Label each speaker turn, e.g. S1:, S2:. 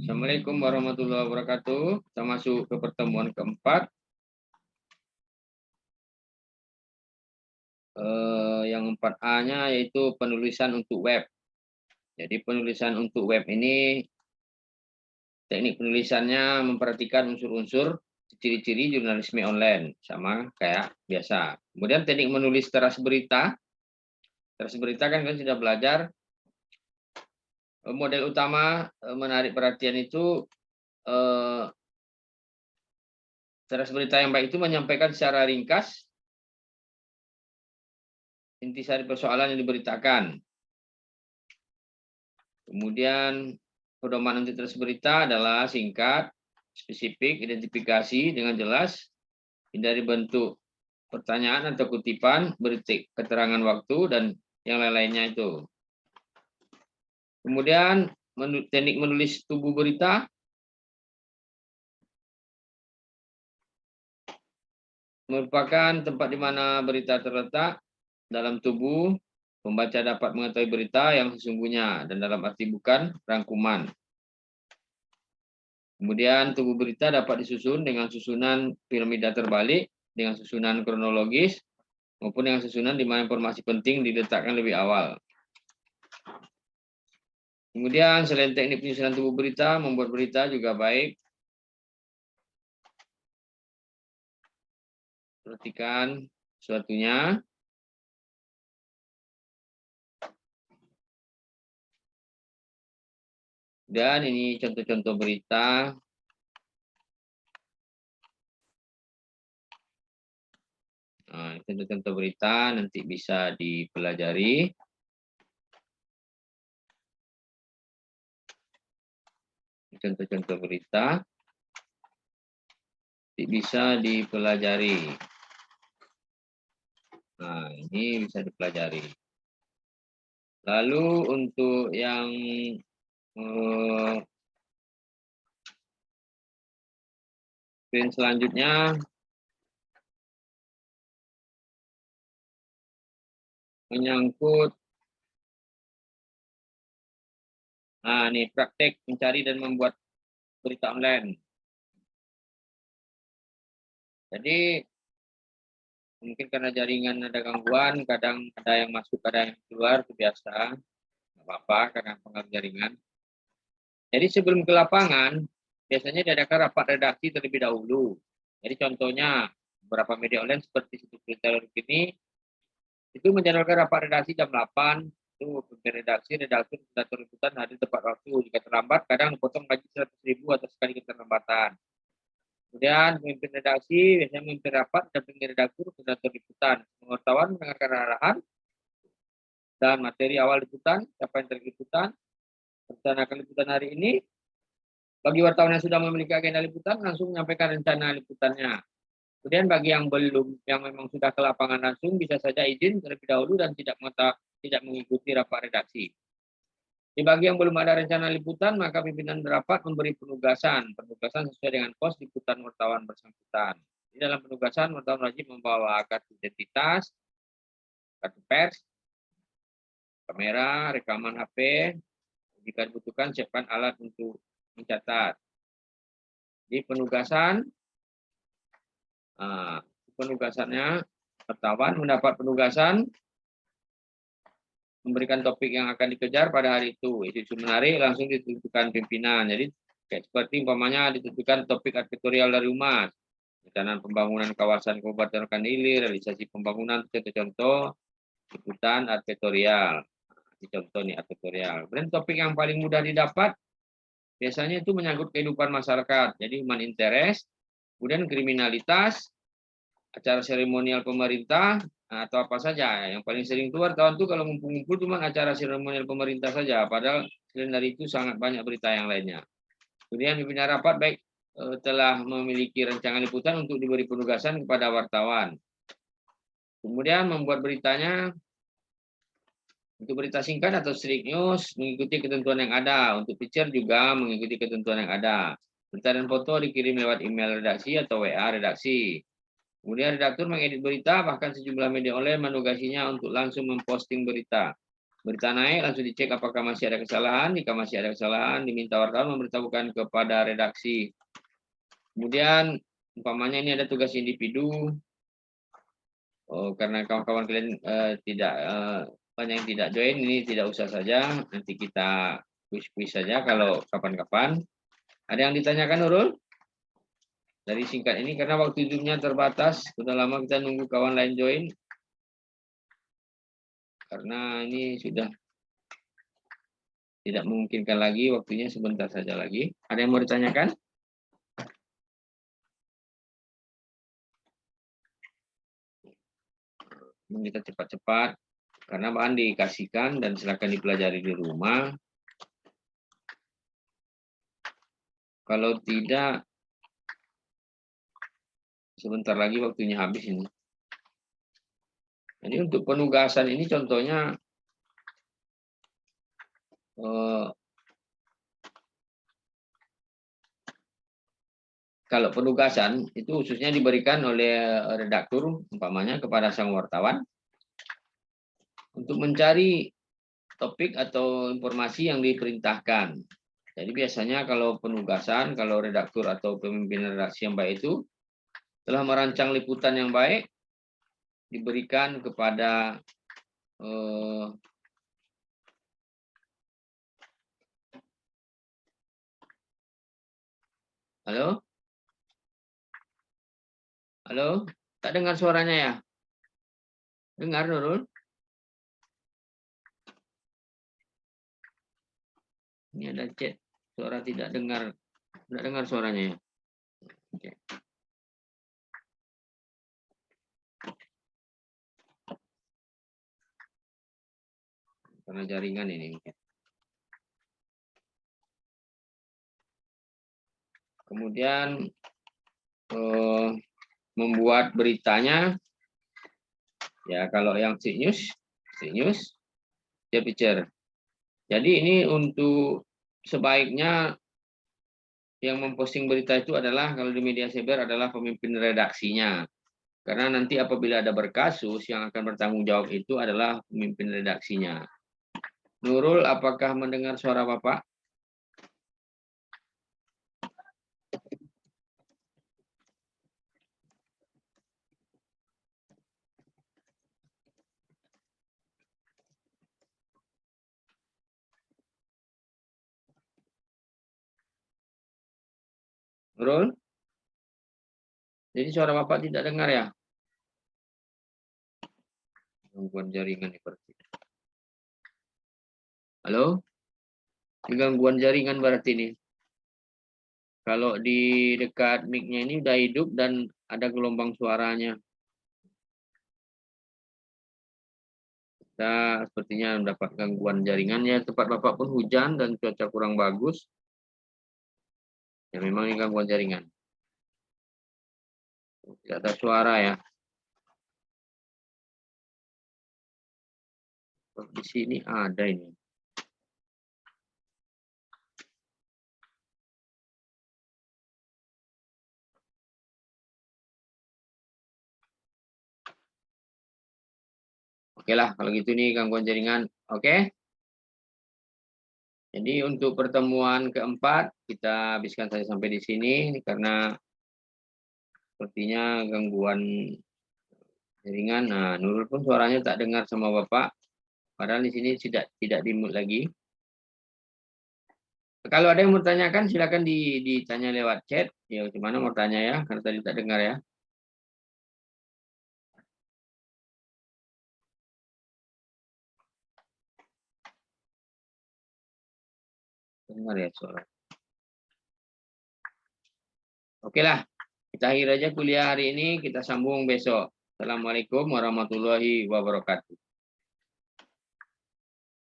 S1: Assalamualaikum warahmatullahi wabarakatuh. Kita masuk ke pertemuan keempat. Yang 4A-nya yaitu penulisan untuk web. Jadi penulisan untuk web ini, teknik penulisannya memperhatikan unsur-unsur ciri-ciri jurnalisme online, sama kayak biasa. Kemudian teknik menulis teras berita. Teras berita kan kita sudah belajar. Model utama menarik perhatian itu, teras berita yang baik itu menyampaikan secara ringkas intisari persoalan yang diberitakan. Kemudian pedoman untuk teras berita adalah singkat, spesifik, identifikasi dengan jelas, hindari bentuk pertanyaan atau kutipan, beri keterangan waktu, dan yang lain-lainnya itu. Kemudian teknik menulis tubuh berita. Merupakan tempat di mana berita terletak dalam tubuh. Pembaca dapat mengetahui berita yang sesungguhnya dan dalam arti bukan rangkuman. Kemudian tubuh berita dapat disusun dengan susunan piramida terbalik, dengan susunan kronologis, maupun dengan susunan di mana informasi penting diletakkan lebih awal. Kemudian selain teknik penyusunan tubuh berita, membuat berita juga baik. Perhatikan suatunya. Dan ini contoh-contoh berita. Nah, contoh-contoh berita nanti bisa dipelajari. Contoh-contoh berita bisa dipelajari. Nah, ini bisa dipelajari. Lalu untuk yang screen selanjutnya menyangkut ini praktek mencari dan membuat berita online. Jadi mungkin karena jaringan ada gangguan, kadang ada yang masuk, kadang yang keluar, itu biasa. Nggak apa-apa karena pengaruh jaringan. Jadi sebelum ke lapangan, biasanya diadakan rapat redaksi terlebih dahulu. Jadi contohnya, beberapa media online seperti situs berita ini, itu menjadwalkan rapat redaksi jam 8, itu pemimpin redaksi, redaktur, redaktur liputan hadir tepat waktu. Jika terlambat, kadang dipotong gaji 100.000 atas sekali keterlambatan. Kemudian pemimpin redaksi biasanya memimpin rapat, dampingi redaktur, redaktur liputan. Wartawan mendengarkan arahan dan materi awal liputan, siapa yang terliputan, rencanakan liputan hari ini. Bagi wartawan yang sudah memiliki agenda liputan, langsung menyampaikan rencana liputannya. Kemudian bagi yang belum, yang memang sudah ke lapangan langsung, bisa saja izin terlebih dahulu dan tidak mengikuti rapat redaksi. Di bagi yang belum ada rencana liputan, maka pimpinan rapat memberi penugasan sesuai dengan pos liputan wartawan bersangkutan. Di dalam penugasan, wartawan wajib membawa kartu identitas, kartu pers, kamera, rekaman HP. Jika dibutuhkan, siapkan alat untuk mencatat. Di penugasannya, wartawan mendapat penugasan memberikan topik yang akan dikejar pada hari itu. Isu menarik langsung ditentukan pimpinan. Jadi seperti umpamanya ditentukan topik advertorial dari umat, rencana pembangunan kawasan Kabupaten Rokan Hilir, realisasi pembangunan, contoh-contoh liputan advertorial. Ini contoh nih advertorial. Kemudian topik yang paling mudah didapat biasanya itu menyangkut kehidupan masyarakat. Jadi human interest, kemudian kriminalitas, acara seremonial pemerintah, atau apa saja. Yang paling sering keluar wartawan tuh kalau ngumpul-ngumpul cuma acara seremonial pemerintah saja, padahal selain dari itu sangat banyak berita yang lainnya. Kemudian pimpinan rapat baik telah memiliki rancangan liputan untuk diberi penugasan kepada wartawan. Kemudian membuat beritanya untuk berita singkat atau strict news mengikuti ketentuan yang ada. Untuk picture juga mengikuti ketentuan yang ada. Berita dan foto dikirim lewat email redaksi atau WA redaksi. Kemudian redaktur mengedit berita, bahkan sejumlah media online menugasinya untuk langsung memposting berita. Berita naik, langsung dicek apakah masih ada kesalahan. Jika masih ada kesalahan, diminta wartawan memberitahukan kepada redaksi. Kemudian, umpamanya ini ada tugas individu, karena kawan-kawan kalian tidak banyak yang tidak join, ini tidak usah saja. Nanti kita kuis-kuis saja kalau kapan-kapan. Ada yang ditanyakan, Nurul? Dari singkat ini, karena waktu hidupnya terbatas, sudah lama kita nunggu kawan lain join. Karena ini sudah tidak memungkinkan lagi, waktunya sebentar saja lagi. Ada yang mau ditanyakan? Kita cepat-cepat, karena bahan dikasihkan dan silakan dipelajari di rumah. Kalau tidak, sebentar lagi waktunya habis ini. Jadi untuk penugasan ini contohnya kalau penugasan itu khususnya diberikan oleh redaktur umpamanya kepada sang wartawan untuk mencari topik atau informasi yang diperintahkan. Jadi biasanya kalau penugasan, kalau redaktur atau pemimpin redaksi yang baik itu telah merancang liputan yang baik, diberikan kepada halo, halo, tak dengar suaranya ya? Dengar, Nurul? Ini ada chat, suara tidak dengar suaranya ya? Oke. Karena jaringan ini. Kemudian membuat beritanya, ya kalau yang fake news, dia picture. Jadi ini untuk sebaiknya yang memposting berita itu adalah kalau di media cyber adalah pemimpin redaksinya. Karena nanti apabila ada berkasus yang akan bertanggung jawab itu adalah pemimpin redaksinya. Nurul, apakah mendengar suara Bapak? Nurul? Jadi suara Bapak tidak dengar ya? Gangguan jaringan seperti. Halo? Ini gangguan jaringan berarti ini. Kalau di dekat mic-nya ini udah hidup dan ada gelombang suaranya. Kita sepertinya mendapat gangguan jaringannya. Tempat Bapak pun hujan dan cuaca kurang bagus. Ya memang ini gangguan jaringan. Tidak ada suara ya. Di sini ada ini. Oke lah, kalau gitu nih gangguan jaringan. Oke. Jadi untuk pertemuan keempat kita habiskan saja sampai di sini karena sepertinya gangguan jaringan. Nah, Nurul pun suaranya tak dengar sama Bapak. Padahal di sini tidak di-mute lagi. Kalau ada yang mau tanyakan silakan ditanya lewat chat. Ya, gimana mau tanya ya? Karena tadi tak dengar ya. Dengar ya suara. Oke lah, kita akhir aja kuliah hari ini. Kita sambung besok. Assalamualaikum warahmatullahi wabarakatuh.